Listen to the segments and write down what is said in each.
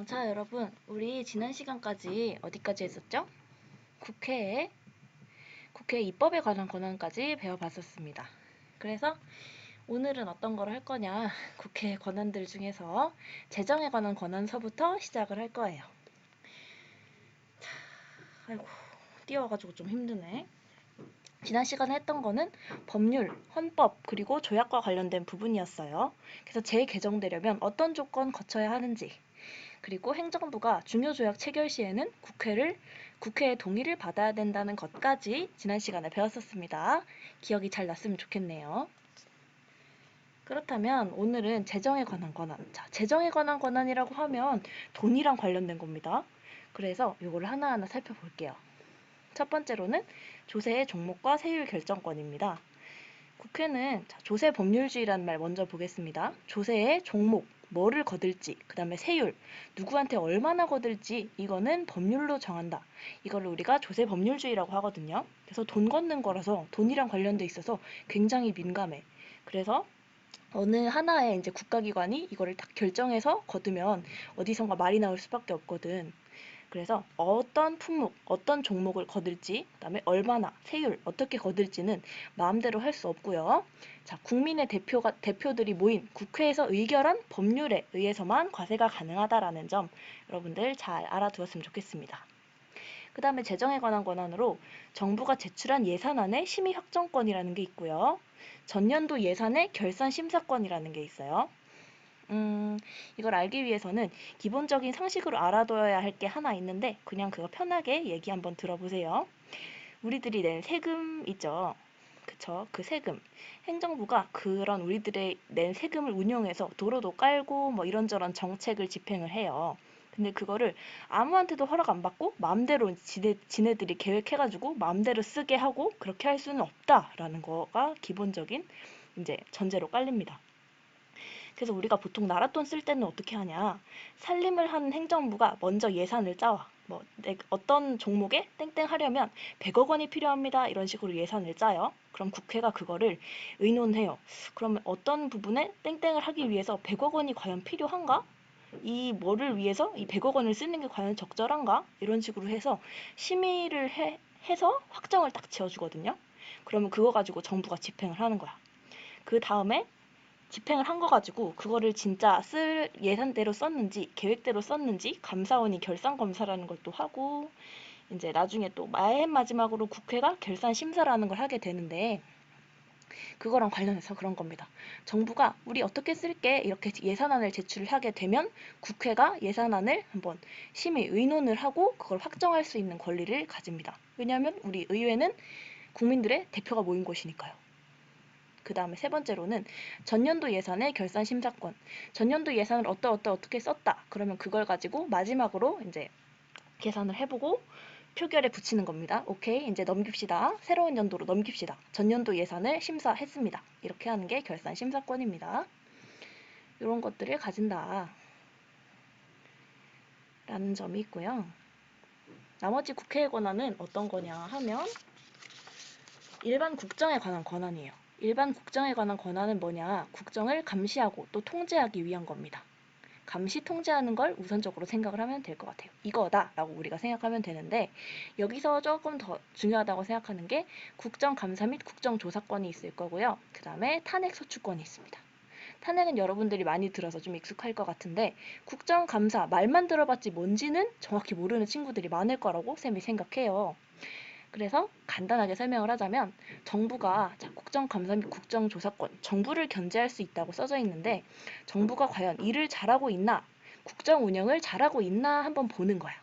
자, 여러분, 우리 지난 시간까지 어디까지 했었죠? 국회 입법에 관한 권한까지 배워봤었습니다. 그래서 오늘은 어떤 걸 할 거냐? 국회 권한들 중에서 재정에 관한 권한서부터 시작을 할 거예요. 자, 아이고, 띄워가지고 좀 힘드네. 지난 시간에 했던 거는 법률, 헌법, 그리고 조약과 관련된 부분이었어요. 그래서 재개정되려면 어떤 조건 거쳐야 하는지, 그리고 행정부가 중요조약 체결 시에는 국회의 동의를 받아야 된다는 것까지 지난 시간에 배웠었습니다. 기억이 잘 났으면 좋겠네요. 그렇다면 오늘은 재정에 관한 권한. 자, 재정에 관한 권한이라고 하면 돈이랑 관련된 겁니다. 그래서 이걸 하나하나 살펴볼게요. 첫 번째로는 조세의 종목과 세율 결정권입니다. 국회는 조세 법률주의라는 말 먼저 보겠습니다. 조세의 종목, 뭐를 거둘지, 그 다음에 세율, 누구한테 얼마나 거둘지 이거는 법률로 정한다. 이걸 우리가 조세 법률주의라고 하거든요. 그래서 돈 걷는 거라서 돈이랑 관련돼 있어서 굉장히 민감해. 그래서 어느 하나의 이제 국가기관이 이거를 딱 결정해서 거두면 어디선가 말이 나올 수밖에 없거든. 그래서 어떤 품목, 어떤 종목을 거둘지, 그다음에 얼마나, 세율, 어떻게 거둘지는 마음대로 할 수 없고요. 자, 국민의 대표들이 모인 국회에서 의결한 법률에 의해서만 과세가 가능하다라는 점 여러분들 잘 알아두었으면 좋겠습니다. 그 다음에 재정에 관한 권한으로 정부가 제출한 예산안의 심의 확정권이라는 게 있고요. 전년도 예산의 결산 심사권이라는 게 있어요. 이걸 알기 위해서는 기본적인 상식으로 알아둬야 할 게 하나 있는데 그냥 그거 편하게 얘기 한번 들어보세요. 우리들이 낸 세금 있죠. 그쵸? 그 세금. 행정부가 그런 우리들의 낸 세금을 운용해서 도로도 깔고 뭐 이런저런 정책을 집행을 해요. 근데 그거를 아무한테도 허락 안 받고 마음대로 지네들이 계획해가지고 마음대로 쓰게 하고 그렇게 할 수는 없다라는 거가 기본적인 이제 전제로 깔립니다. 그래서 우리가 보통 나라 돈 쓸 때는 어떻게 하냐. 살림을 하는 행정부가 먼저 예산을 짜와. 어떤 종목에 땡땡 하려면 100억 원이 필요합니다. 이런 식으로 예산을 짜요. 그럼 국회가 그거를 의논해요. 그러면 어떤 부분에 땡땡을 하기 위해서 100억 원이 과연 필요한가? 이 뭐를 위해서 이 100억 원을 쓰는 게 과연 적절한가? 이런 식으로 해서 심의를 해서 확정을 딱 지어주거든요. 그러면 그거 가지고 정부가 집행을 하는 거야. 그 다음에 집행을 한 거 가지고 그거를 진짜 쓸 예산대로 썼는지 계획대로 썼는지 감사원이 결산 검사라는 것도 하고 이제 나중에 또 맨 마지막으로 국회가 결산 심사라는 걸 하게 되는데 그거랑 관련해서 그런 겁니다. 정부가 우리 어떻게 쓸게 이렇게 예산안을 제출하게 되면 국회가 예산안을 한번 심의 의논을 하고 그걸 확정할 수 있는 권리를 가집니다. 왜냐하면 우리 의회는 국민들의 대표가 모인 곳이니까요. 그 다음에 세 번째로는 전년도 예산의 결산 심사권. 전년도 예산을 어떻게 썼다. 그러면 그걸 가지고 마지막으로 이제 계산을 해보고 표결에 붙이는 겁니다. 오케이, 이제 넘깁시다. 새로운 연도로 넘깁시다. 전년도 예산을 심사했습니다. 이렇게 하는 게 결산 심사권입니다. 이런 것들을 가진다. 라는 점이 있고요. 나머지 국회의 권한은 어떤 거냐 하면 일반 국정에 관한 권한이에요. 일반 국정에 관한 권한은 뭐냐? 국정을 감시하고 또 통제하기 위한 겁니다. 감시 통제하는 걸 우선적으로 생각을 하면 될 것 같아요. 이거다라고 우리가 생각하면 되는데 여기서 조금 더 중요하다고 생각하는 게 국정감사 및 국정조사권이 있을 거고요. 그 다음에 탄핵소추권이 있습니다. 탄핵은 여러분들이 많이 들어서 좀 익숙할 것 같은데 국정감사 말만 들어봤지 뭔지는 정확히 모르는 친구들이 많을 거라고 쌤이 생각해요. 그래서 간단하게 설명을 하자면 정부가 국정감사 및 국정조사권, 정부를 견제할 수 있다고 써져 있는데 정부가 과연 일을 잘하고 있나, 국정 운영을 잘하고 있나 한번 보는 거야.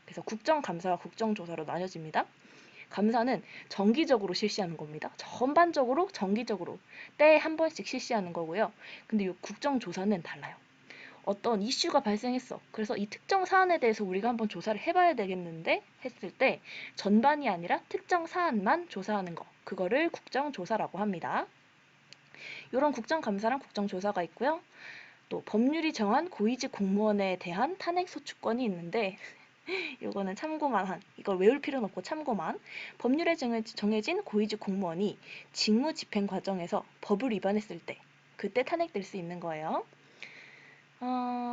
그래서 국정감사와 국정조사로 나뉘어집니다. 감사는 정기적으로 실시하는 겁니다. 전반적으로 정기적으로 때에 한 번씩 실시하는 거고요. 근데 이 국정조사는 달라요. 어떤 이슈가 발생했어. 그래서 이 특정 사안에 대해서 우리가 한번 조사를 해봐야 되겠는데 했을 때 전반이 아니라 특정 사안만 조사하는 거. 그거를 국정조사라고 합니다. 이런 국정감사랑 국정조사가 있고요. 또 법률이 정한 고위직 공무원에 대한 탄핵소추권이 있는데 이거는 참고만 한, 이걸 외울 필요는 없고 참고만. 법률에 정해진 고위직 공무원이 직무 집행 과정에서 법을 위반했을 때 그때 탄핵될 수 있는 거예요.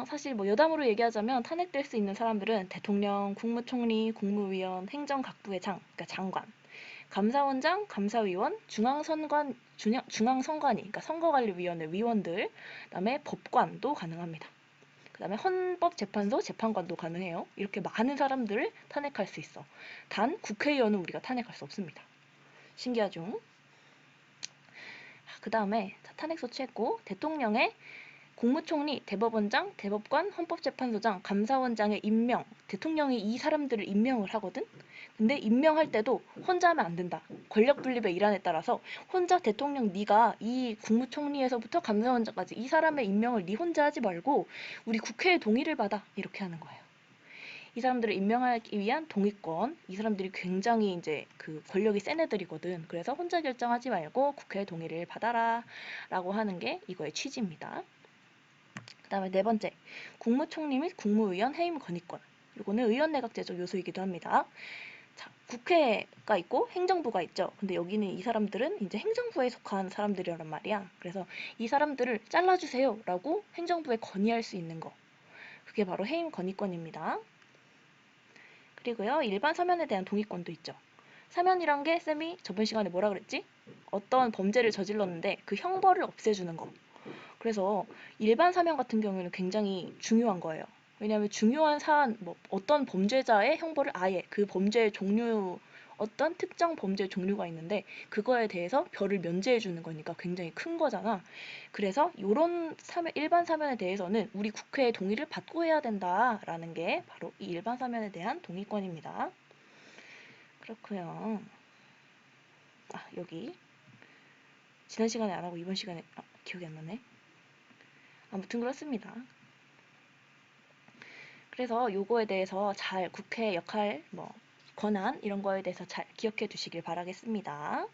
사실 뭐 여담으로 얘기하자면 탄핵될 수 있는 사람들은 대통령, 국무총리, 국무위원, 행정각부의 그러니까 장관, 감사원장, 감사위원, 중앙선관위, 그러니까 선거관리위원회 위원들, 그다음에 법관도 가능합니다. 그다음에 헌법재판소 재판관도 가능해요. 이렇게 많은 사람들을 탄핵할 수 있어. 단 국회의원은 우리가 탄핵할 수 없습니다. 신기하죠? 그다음에 탄핵 소추했고 대통령의 국무총리, 대법원장, 대법관, 헌법재판소장, 감사원장의 임명, 대통령이 이 사람들을 임명을 하거든? 근데 임명할 때도 혼자 하면 안 된다. 권력 분립의 일환에 따라서 혼자 대통령 네가 이 국무총리에서부터 감사원장까지 이 사람의 임명을 네 혼자 하지 말고 우리 국회의 동의를 받아. 이렇게 하는 거예요. 이 사람들을 임명하기 위한 동의권, 이 사람들이 굉장히 이제 그 권력이 센 애들이거든. 그래서 혼자 결정하지 말고 국회의 동의를 받아라 라고 하는 게 이거의 취지입니다. 그 다음에 네 번째, 국무총리 및 국무위원 해임 건의권. 이거는 의원내각제적 요소이기도 합니다. 자, 국회가 있고 행정부가 있죠. 근데 여기는 이 사람들은 이제 행정부에 속한 사람들이란 말이야. 그래서 이 사람들을 잘라주세요 라고 행정부에 건의할 수 있는 거. 그게 바로 해임 건의권입니다. 그리고요, 일반 사면에 대한 동의권도 있죠. 사면이란 게 쌤이 저번 시간에 뭐라 그랬지? 어떤 범죄를 저질렀는데 그 형벌을 없애주는 거. 그래서 일반 사면 같은 경우에는 굉장히 중요한 거예요. 왜냐하면 중요한 사안, 뭐 어떤 범죄자의 형벌을 아예 그 범죄의 종류, 어떤 특정 범죄 종류가 있는데 그거에 대해서 별을 면제해 주는 거니까 굉장히 큰 거잖아. 그래서 이런 일반 사면에 대해서는 우리 국회의 동의를 받고 해야 된다라는 게 바로 이 일반 사면에 대한 동의권입니다. 그렇고요. 여기 지난 시간에 안 하고 이번 시간에 기억이 안 나네. 아무튼 그렇습니다. 그래서 요거에 대해서 잘 국회 역할, 권한 이런 거에 대해서 잘 기억해 두시길 바라겠습니다.